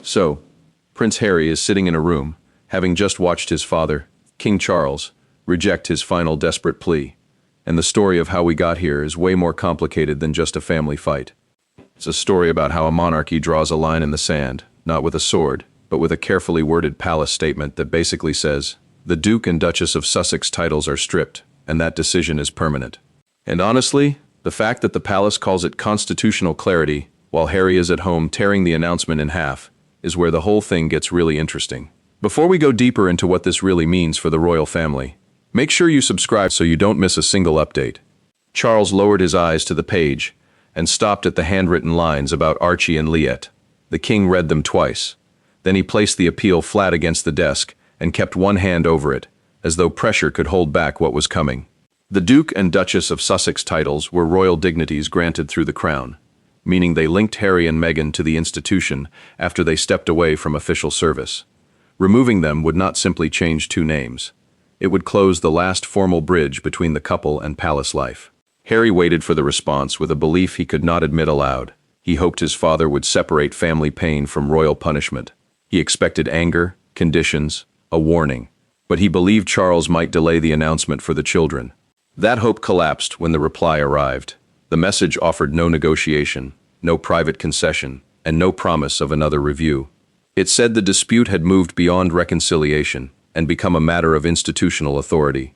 So, Prince Harry is sitting in a room, having just watched his father, King Charles, reject his final desperate plea. And the story of how we got here is way more complicated than just a family fight. It's a story about how a monarchy draws a line in the sand, not with a sword, but with a carefully worded palace statement that basically says, the Duke and Duchess of Sussex titles are stripped, and that decision is permanent. And honestly, the fact that the palace calls it constitutional clarity, while Harry is at home tearing the announcement in half, is where the whole thing gets really interesting. Before we go deeper into what this really means for the royal family, make sure you subscribe so you don't miss a single update. Charles lowered his eyes to the page and stopped at the handwritten lines about Archie and Liette. The king read them twice. Then he placed the appeal flat against the desk and kept one hand over it, as though pressure could hold back what was coming. The Duke and Duchess of Sussex titles were royal dignities granted through the crown, meaning they linked Harry and Meghan to the institution after they stepped away from official service. Removing them would not simply change two names. It would close the last formal bridge between the couple and palace life. Harry waited for the response with a belief he could not admit aloud. He hoped his father would separate family pain from royal punishment. He expected anger, conditions, a warning. But he believed Charles might delay the announcement for the children. That hope collapsed when the reply arrived. The message offered no negotiation, no private concession, and no promise of another review. It said the dispute had moved beyond reconciliation and become a matter of institutional authority.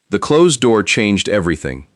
The closed door changed everything.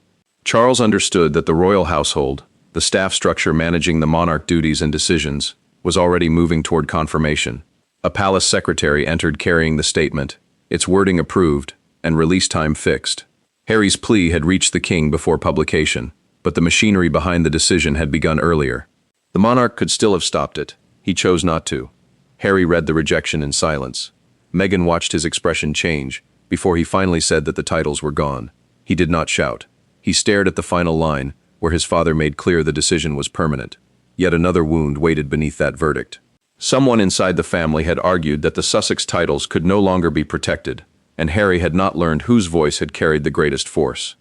Charles understood that the royal household, the staff structure managing the monarch duties and decisions, was already moving toward confirmation. A palace secretary entered carrying the statement, its wording approved, and release time fixed. Harry's plea had reached the king before publication, but the machinery behind the decision had begun earlier. The monarch could still have stopped it. He chose not to. Harry read the rejection in silence. Meghan watched his expression change before he finally said that the titles were gone. He did not shout. He stared at the final line, where his father made clear the decision was permanent. Yet another wound waited beneath that verdict. Someone inside the family had argued that the Sussex titles could no longer be protected, and Harry had not learned whose voice had carried the greatest force.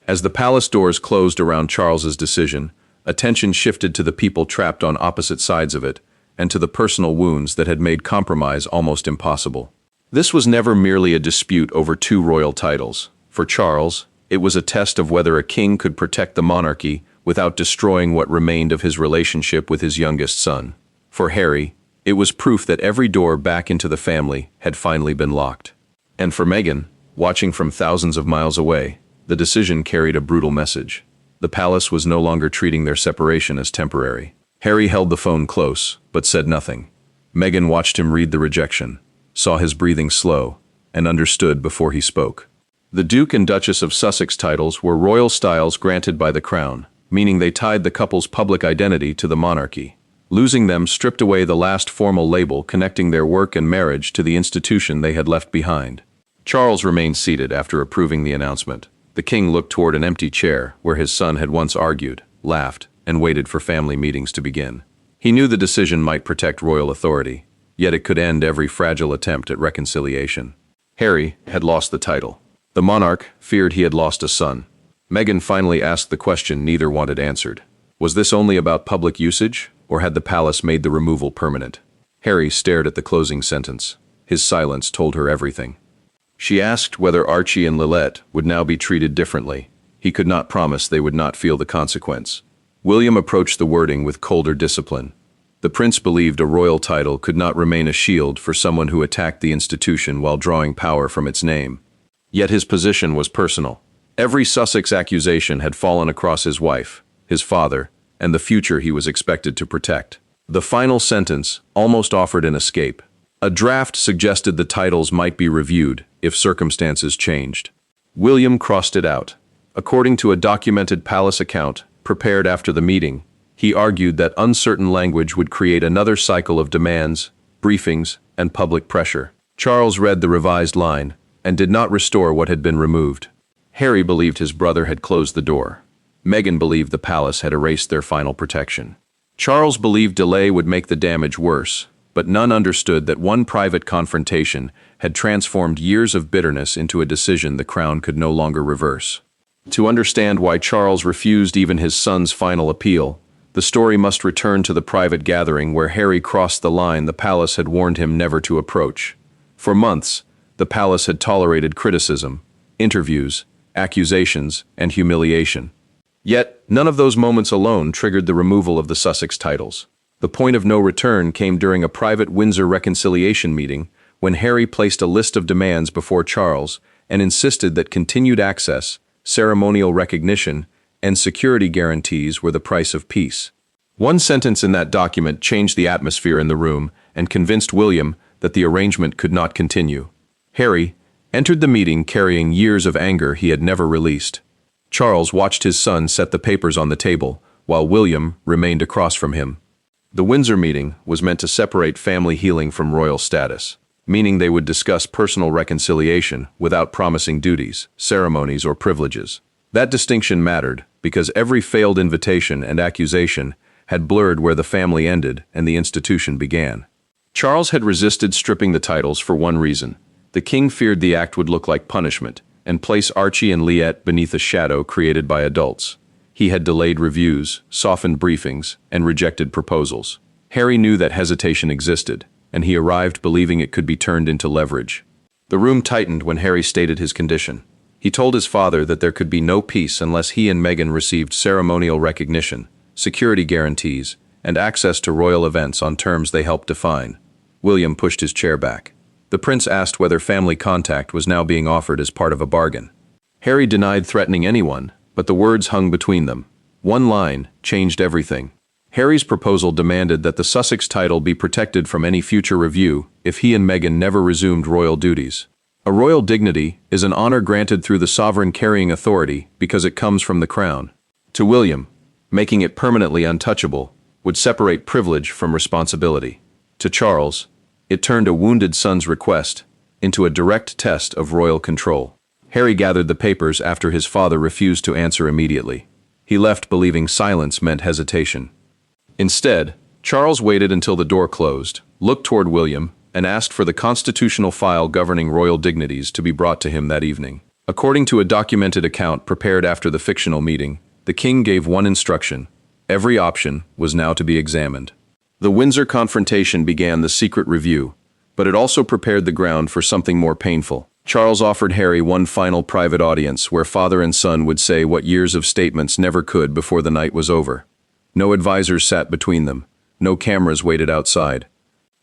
As the palace doors closed around Charles's decision, attention shifted to the people trapped on opposite sides of it, and to the personal wounds that had made compromise almost impossible. This was never merely a dispute over two royal titles. For Charles, it was a test of whether a king could protect the monarchy without destroying what remained of his relationship with his youngest son. For Harry, it was proof that every door back into the family had finally been locked. And for Meghan, watching from thousands of miles away, the decision carried a brutal message. The palace was no longer treating their separation as temporary. Harry held the phone close, but said nothing. Meghan watched him read the rejection, saw his breathing slow, and understood before he spoke. The Duke and Duchess of Sussex titles were royal styles granted by the crown, meaning they tied the couple's public identity to the monarchy. Losing them stripped away the last formal label connecting their work and marriage to the institution they had left behind. Charles remained seated after approving the announcement. The king looked toward an empty chair where his son had once argued, laughed, and waited for family meetings to begin. He knew the decision might protect royal authority, yet it could end every fragile attempt at reconciliation. Harry had lost the title. The monarch feared he had lost a son. Meghan finally asked the question neither wanted answered. Was this only about public usage, or had the palace made the removal permanent? Harry stared at the closing sentence. His silence told her everything. She asked whether Archie and Liette would now be treated differently. He could not promise they would not feel the consequence. William approached the wording with colder discipline. The prince believed a royal title could not remain a shield for someone who attacked the institution while drawing power from its name. Yet his position was personal. Every Sussex accusation had fallen across his wife, his father, and the future he was expected to protect. The final sentence almost offered an escape. A draft suggested the titles might be reviewed if circumstances changed. William crossed it out. According to a documented palace account prepared after the meeting, he argued that uncertain language would create another cycle of demands, briefings, and public pressure. Charles read the revised line and did not restore what had been removed. Harry believed his brother had closed the door. Meghan believed the palace had erased their final protection. Charles believed delay would make the damage worse, but none understood that one private confrontation had transformed years of bitterness into a decision the crown could no longer reverse. To understand why Charles refused even his son's final appeal, The story must return to the private gathering where Harry crossed the line the palace had warned him never to approach. For months, the palace had tolerated criticism, interviews, accusations, and humiliation. Yet, none of those moments alone triggered the removal of the Sussex titles. The point of no return came during a private Windsor reconciliation meeting when Harry placed a list of demands before Charles and insisted that continued access, ceremonial recognition, and security guarantees were the price of peace. One sentence in that document changed the atmosphere in the room and convinced William that the arrangement could not continue. Harry entered the meeting carrying years of anger he had never released. Charles watched his son set the papers on the table, while William remained across from him. The Windsor meeting was meant to separate family healing from royal status, meaning they would discuss personal reconciliation without promising duties, ceremonies, or privileges. That distinction mattered because every failed invitation and accusation had blurred where the family ended and the institution began. Charles had resisted stripping the titles for one reason. The king feared the act would look like punishment and place Archie and Liette beneath a shadow created by adults. He had delayed reviews, softened briefings, and rejected proposals. Harry knew that hesitation existed, and he arrived believing it could be turned into leverage. The room tightened when Harry stated his condition. He told his father that there could be no peace unless he and Meghan received ceremonial recognition, security guarantees, and access to royal events on terms they helped define. William pushed his chair back. The prince asked whether family contact was now being offered as part of a bargain. Harry denied threatening anyone, but the words hung between them. One line changed everything. Harry's proposal demanded that the Sussex title be protected from any future review if he and Meghan never resumed royal duties. A royal dignity is an honor granted through the sovereign carrying authority because it comes from the crown. To William, making it permanently untouchable would separate privilege from responsibility. To Charles, it turned a wounded son's request into a direct test of royal control. Harry gathered the papers after his father refused to answer immediately. He left believing silence meant hesitation. Instead, Charles waited until the door closed, looked toward William, and asked for the constitutional file governing royal dignities to be brought to him that evening. According to a documented account prepared after the fictional meeting, the king gave one instruction: every option was now to be examined. The Windsor confrontation began the secret review, but it also prepared the ground for something more painful. Charles offered Harry one final private audience where father and son would say what years of statements never could before the night was over. No advisors sat between them. No cameras waited outside.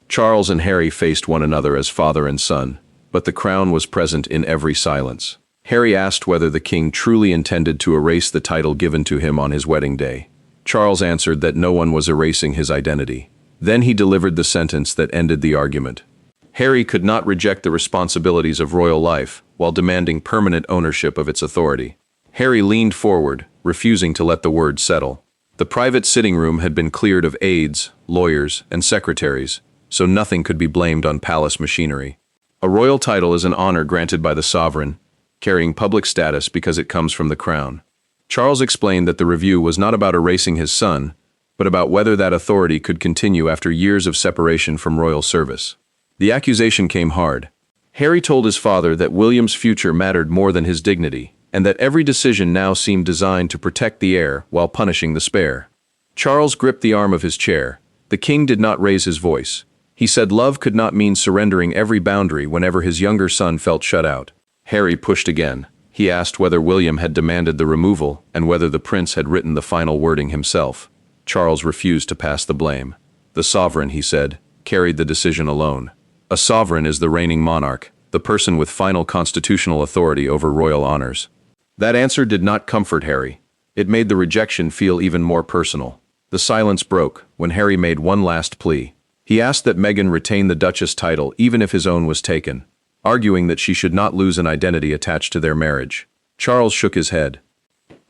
Charles and Harry faced one another as father and son, but the crown was present in every silence. Harry asked whether the king truly intended to erase the title given to him on his wedding day. Charles answered that no one was erasing his identity. Then he delivered the sentence that ended the argument. Harry could not reject the responsibilities of royal life while demanding permanent ownership of its authority. Harry leaned forward, refusing to let the words settle. The private sitting room had been cleared of aides, lawyers, and secretaries, so nothing could be blamed on palace machinery. A royal title is an honor granted by the sovereign, carrying public status because it comes from the crown. Charles explained that the review was not about erasing his son, but about whether that authority could continue after years of separation from royal service. The accusation came hard. Harry told his father that William's future mattered more than his dignity, and that every decision now seemed designed to protect the heir while punishing the spare. Charles gripped the arm of his chair. The king did not raise his voice. He said love could not mean surrendering every boundary whenever his younger son felt shut out. Harry pushed again. He asked whether William had demanded the removal and whether the prince had written the final wording himself. Charles refused to pass the blame. The sovereign, he said, carried the decision alone. A sovereign is the reigning monarch, the person with final constitutional authority over royal honors. That answer did not comfort Harry. It made the rejection feel even more personal. The silence broke when Harry made one last plea. He asked that Meghan retain the Duchess title even if his own was taken, arguing that she should not lose an identity attached to their marriage. Charles shook his head.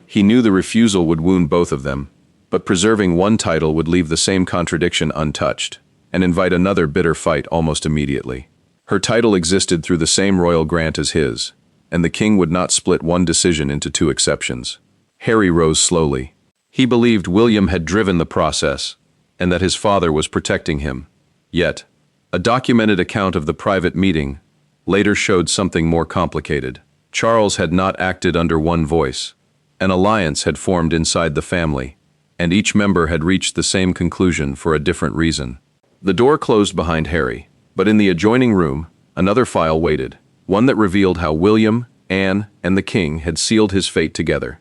He knew the refusal would wound both of them, but preserving one title would leave the same contradiction untouched and invite another bitter fight almost immediately. Her title existed through the same royal grant as his, and the king would not split one decision into two exceptions. Harry rose slowly. He believed William had driven the process, and that his father was protecting him. Yet, a documented account of the private meeting later showed something more complicated. Charles had not acted under one voice. An alliance had formed inside the family, and each member had reached the same conclusion for a different reason. The door closed behind Harry, but in the adjoining room, another file waited, one that revealed how William, Anne, and the king had sealed his fate together.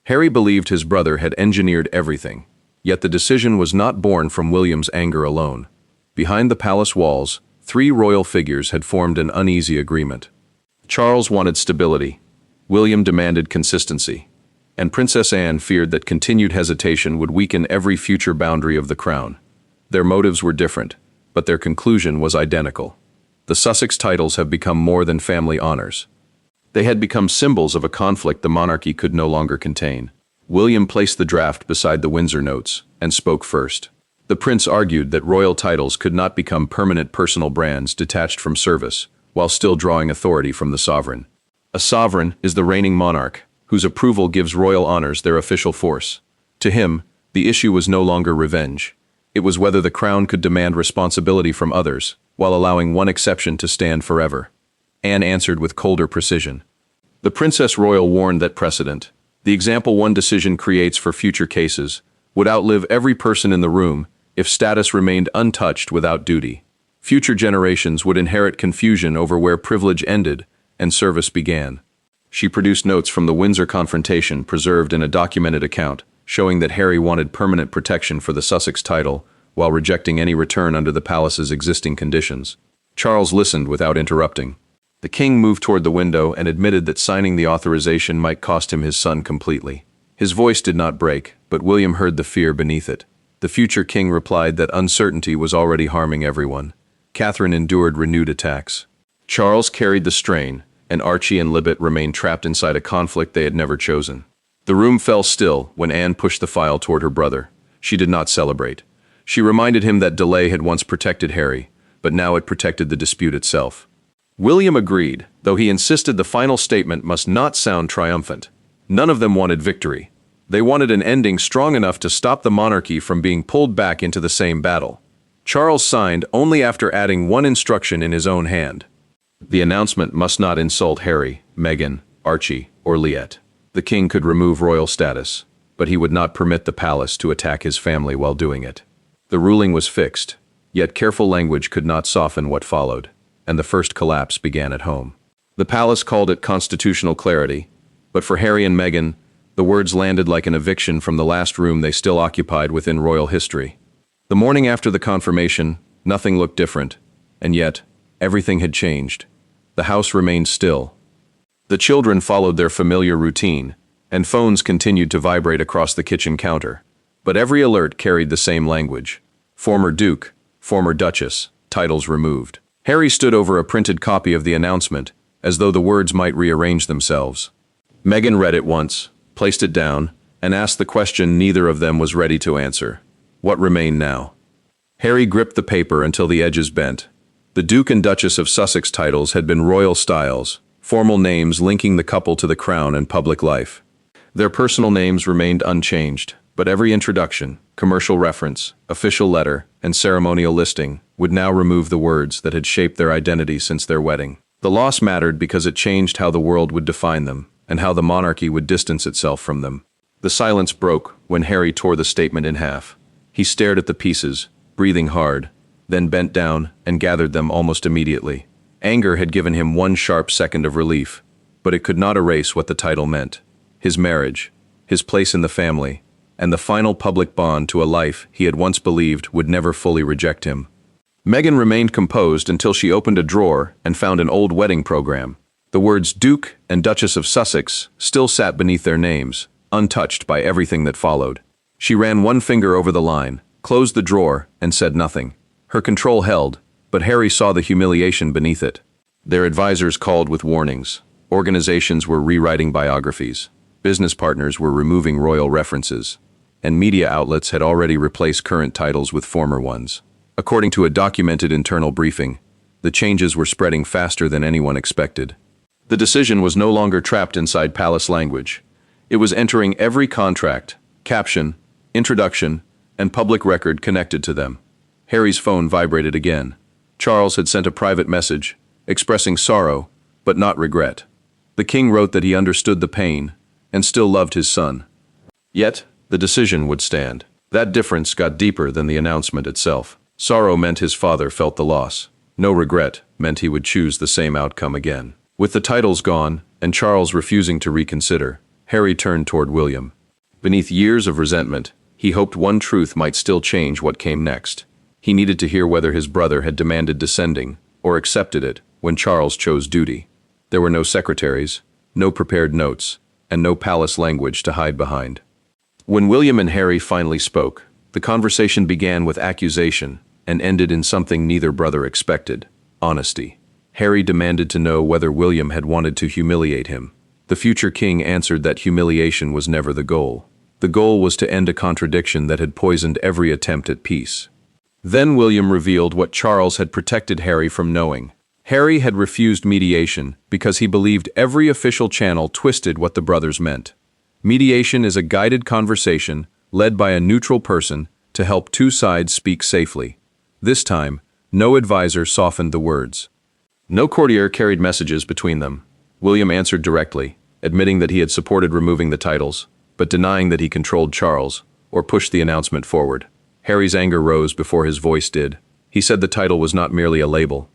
Harry believed his brother had engineered everything, yet the decision was not born from William's anger alone. Behind the palace walls, 3 royal figures had formed an uneasy agreement. Charles wanted stability, William demanded consistency, and Princess Anne feared that continued hesitation would weaken every future boundary of the crown. Their motives were different, but their conclusion was identical. The Sussex titles have become more than family honors. They had become symbols of a conflict the monarchy could no longer contain. William placed the draft beside the Windsor notes and spoke first. The prince argued that royal titles could not become permanent personal brands detached from service, while still drawing authority from the sovereign. A sovereign is the reigning monarch, whose approval gives royal honors their official force. To him, the issue was no longer revenge. It was whether the crown could demand responsibility from others, while allowing one exception to stand forever. Anne answered with colder precision. The Princess Royal warned that precedent, the example one decision creates for future cases, would outlive every person in the room if status remained untouched without duty. Future generations would inherit confusion over where privilege ended and service began. She produced notes from the Windsor confrontation preserved in a documented account, showing that Harry wanted permanent protection for the Sussex title while rejecting any return under the palace's existing conditions. Charles listened without interrupting. The king moved toward the window and admitted that signing the authorization might cost him his son completely. His voice did not break, but William heard the fear beneath it. The future king replied that uncertainty was already harming everyone. Catherine endured renewed attacks. Charles carried the strain, and Archie and Libet remained trapped inside a conflict they had never chosen. The room fell still when Anne pushed the file toward her brother. She did not celebrate. She reminded him that delay had once protected Harry, but now it protected the dispute itself. William agreed, though he insisted the final statement must not sound triumphant. None of them wanted victory. They wanted an ending strong enough to stop the monarchy from being pulled back into the same battle. Charles signed only after adding one instruction in his own hand. The announcement must not insult Harry, Meghan, Archie, or Liette. The king could remove royal status, but he would not permit the palace to attack his family while doing it. The ruling was fixed, yet careful language could not soften what followed, and the first collapse began at home. The palace called it constitutional clarity, but for Harry and Meghan, the words landed like an eviction from the last room they still occupied within royal history. The morning after the confirmation, nothing looked different, and yet, everything had changed. The house remained still. The children followed their familiar routine, and phones continued to vibrate across the kitchen counter. But every alert carried the same language. Former Duke, former Duchess, titles removed. Harry stood over a printed copy of the announcement, as though the words might rearrange themselves. Meghan read it once, placed it down, and asked the question neither of them was ready to answer. What remained now? Harry gripped the paper until the edges bent. The Duke and Duchess of Sussex titles had been royal styles, formal names linking the couple to the crown and public life. Their personal names remained unchanged, but every introduction, commercial reference, official letter, and ceremonial listing would now remove the words that had shaped their identity since their wedding. The loss mattered because it changed how the world would define them, and how the monarchy would distance itself from them. The silence broke when Harry tore the statement in half. He stared at the pieces, breathing hard, then bent down and gathered them almost immediately. Anger had given him one sharp second of relief, but it could not erase what the title meant. His marriage, his place in the family, and the final public bond to a life he had once believed would never fully reject him. Meghan remained composed until she opened a drawer and found an old wedding program. The words Duke and Duchess of Sussex still sat beneath their names, untouched by everything that followed. She ran one finger over the line, closed the drawer, and said nothing. Her control held, but Harry saw the humiliation beneath it. Their advisors called with warnings. Organizations were rewriting biographies. Business partners were removing royal references. And media outlets had already replaced current titles with former ones. According to a documented internal briefing, the changes were spreading faster than anyone expected. The decision was no longer trapped inside palace language. It was entering every contract, caption, introduction, and public record connected to them. Harry's phone vibrated again. Charles had sent a private message, expressing sorrow, but not regret. The king wrote that he understood the pain, and still loved his son. Yet, the decision would stand. That difference got deeper than the announcement itself. Sorrow meant his father felt the loss. No regret meant he would choose the same outcome again. With the titles gone, and Charles refusing to reconsider, Harry turned toward William. Beneath years of resentment, he hoped one truth might still change what came next. He needed to hear whether his brother had demanded descending, or accepted it, when Charles chose duty. There were no secretaries, no prepared notes, and no palace language to hide behind. When William and Harry finally spoke, the conversation began with accusation and ended in something neither brother expected: honesty. Harry demanded to know whether William had wanted to humiliate him. The future king answered that humiliation was never the goal. The goal was to end a contradiction that had poisoned every attempt at peace. Then William revealed what Charles had protected Harry from knowing. Harry had refused mediation because he believed every official channel twisted what the brothers meant. Mediation is a guided conversation led by a neutral person to help two sides speak safely. This time, no advisor softened the words. No courtier carried messages between them. William answered directly, admitting that he had supported removing the titles, but denying that he controlled Charles or pushed the announcement forward. Harry's anger rose before his voice did. He said the title was not merely a label.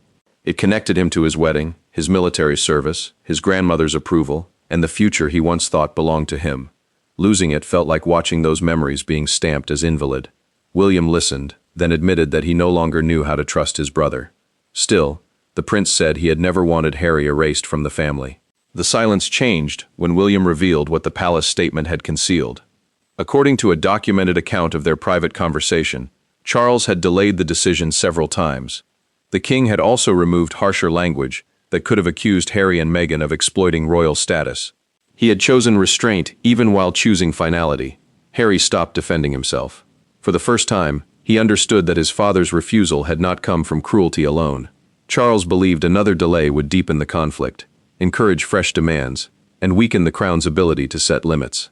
It connected him to his wedding, his military service, his grandmother's approval, and the future he once thought belonged to him. Losing it felt like watching those memories being stamped as invalid. William listened, then admitted that he no longer knew how to trust his brother. Still, the prince said he had never wanted Harry erased from the family. The silence changed when William revealed what the palace statement had concealed. According to a documented account of their private conversation, Charles had delayed the decision several times. The king had also removed harsher language that could have accused Harry and Meghan of exploiting royal status. He had chosen restraint even while choosing finality. Harry stopped defending himself. For the first time, he understood that his father's refusal had not come from cruelty alone. Charles believed another delay would deepen the conflict, encourage fresh demands, and weaken the crown's ability to set limits.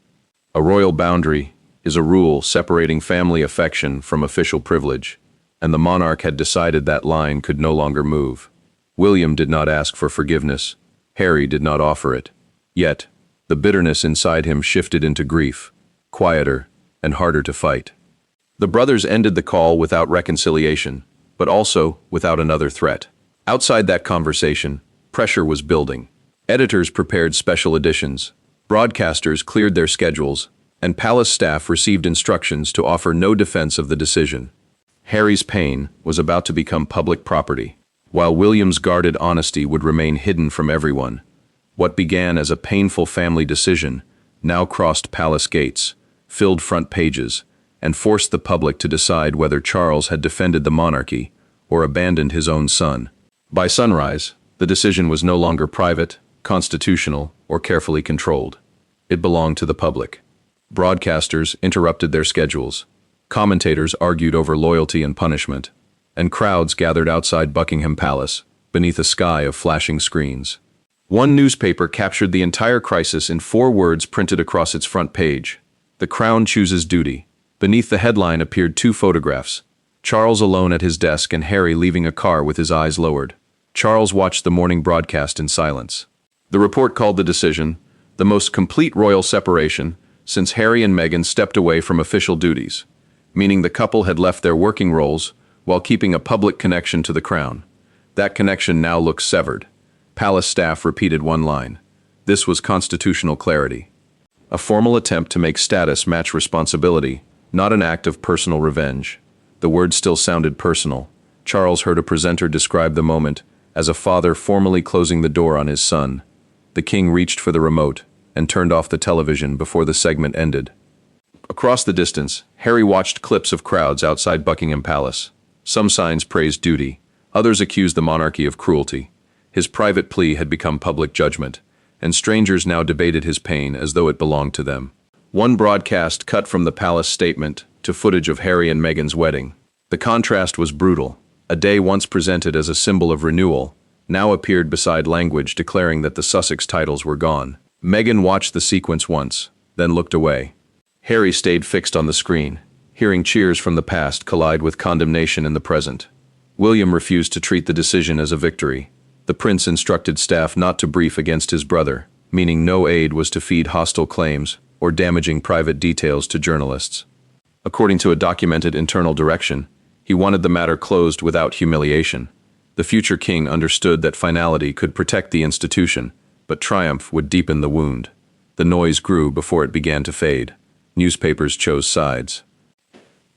A royal boundary is a rule separating family affection from official privilege, and the monarch had decided that line could no longer move. William did not ask for forgiveness. Harry did not offer it. Yet, the bitterness inside him shifted into grief, quieter and harder to fight. The brothers ended the call without reconciliation, but also without another threat. Outside that conversation, pressure was building. Editors prepared special editions, broadcasters cleared their schedules, and palace staff received instructions to offer no defense of the decision. Harry's pain was about to become public property, while William's guarded honesty would remain hidden from everyone. What began as a painful family decision now crossed palace gates, filled front pages, and forced the public to decide whether Charles had defended the monarchy or abandoned his own son. By sunrise, the decision was no longer private, constitutional, or carefully controlled. It belonged to the public. Broadcasters interrupted their schedules. Commentators argued over loyalty and punishment, and crowds gathered outside Buckingham Palace, beneath a sky of flashing screens. One newspaper captured the entire crisis in 4 words printed across its front page: "The Crown chooses duty." Beneath the headline appeared 2 photographs: Charles alone at his desk and Harry leaving a car with his eyes lowered. Charles watched the morning broadcast in silence. The report called the decision the most complete royal separation since Harry and Meghan stepped away from official duties, meaning the couple had left their working roles while keeping a public connection to the crown. That connection now looks severed. Palace staff repeated one line: this was constitutional clarity. A formal attempt to make status match responsibility, not an act of personal revenge. The words still sounded personal. Charles heard a presenter describe the moment as a father formally closing the door on his son. The king reached for the remote and turned off the television before the segment ended. Across the distance, Harry watched clips of crowds outside Buckingham Palace. Some signs praised duty, others accused the monarchy of cruelty. His private plea had become public judgment, and strangers now debated his pain as though it belonged to them. One broadcast cut from the palace statement to footage of Harry and Meghan's wedding. The contrast was brutal. A day once presented as a symbol of renewal now appeared beside language declaring that the Sussex titles were gone. Meghan watched the sequence once, then looked away. Harry stayed fixed on the screen, hearing cheers from the past collide with condemnation in the present. William refused to treat the decision as a victory. The prince instructed staff not to brief against his brother, meaning no aid was to feed hostile claims or damaging private details to journalists. According to a documented internal direction, he wanted the matter closed without humiliation. The future king understood that finality could protect the institution, but triumph would deepen the wound. The noise grew before it began to fade. Newspapers chose sides.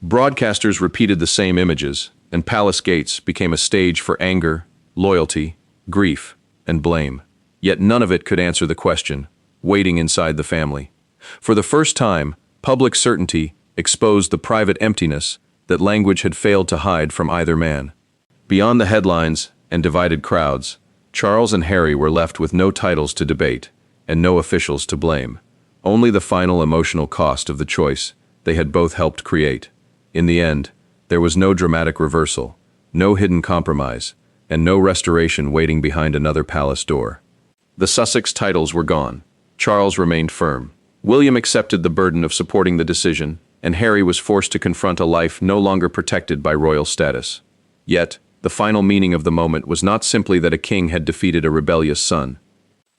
Broadcasters repeated the same images, and palace gates became a stage for anger, loyalty, grief, and blame. Yet none of it could answer the question, waiting inside the family. For the first time, public certainty exposed the private emptiness that language had failed to hide from either man. Beyond the headlines and divided crowds, Charles and Harry were left with no titles to debate and no officials to blame. Only the final emotional cost of the choice they had both helped create. In the end, there was no dramatic reversal, no hidden compromise, and no restoration waiting behind another palace door. The Sussex titles were gone. Charles remained firm. William accepted the burden of supporting the decision, and Harry was forced to confront a life no longer protected by royal status. Yet, the final meaning of the moment was not simply that a king had defeated a rebellious son.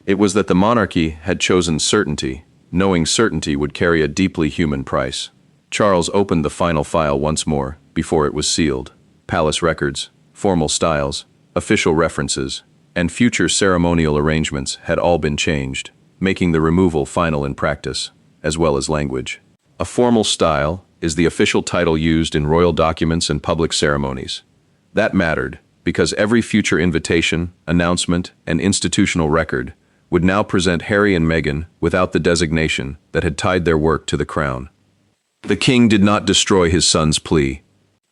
It was that the monarchy had chosen certainty, knowing certainty would carry a deeply human price. Charles opened the final file once more, before it was sealed. Palace records, formal styles, official references, and future ceremonial arrangements had all been changed, making the removal final in practice, as well as language. A formal style is the official title used in royal documents and public ceremonies. That mattered, because every future invitation, announcement, and institutional record would now present Harry and Meghan without the designation that had tied their work to the crown. The king did not destroy his son's plea.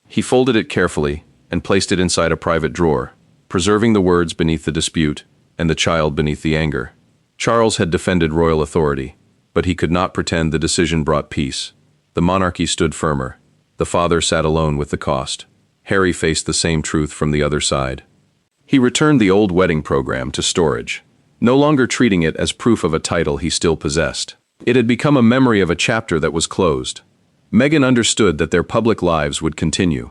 He folded it carefully and placed it inside a private drawer, preserving the words beneath the dispute and the child beneath the anger. Charles had defended royal authority, but he could not pretend the decision brought peace. The monarchy stood firmer. The father sat alone with the cost. Harry faced the same truth from the other side. He returned the old wedding program to storage, no longer treating it as proof of a title he still possessed. It had become a memory of a chapter that was closed. Meghan understood that their public lives would continue,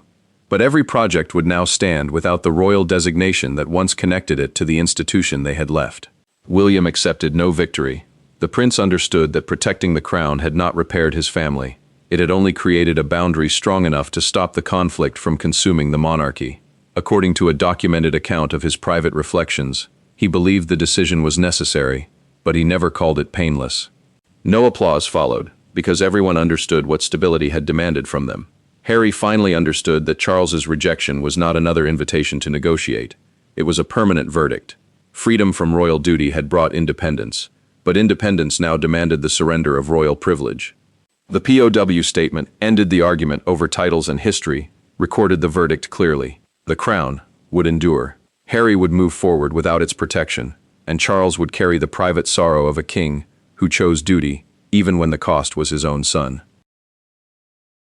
but every project would now stand without the royal designation that once connected it to the institution they had left. William accepted no victory. The prince understood that protecting the crown had not repaired his family. It had only created a boundary strong enough to stop the conflict from consuming the monarchy. According to a documented account of his private reflections, he believed the decision was necessary, but he never called it painless. No applause followed, because everyone understood what stability had demanded from them. Harry finally understood that Charles's rejection was not another invitation to negotiate. It was a permanent verdict. Freedom from royal duty had brought independence, but independence now demanded the surrender of royal privilege. The POW statement ended the argument over titles, and history recorded the verdict clearly. The crown would endure. Harry would move forward without its protection, and Charles would carry the private sorrow of a king who chose duty even when the cost was his own son.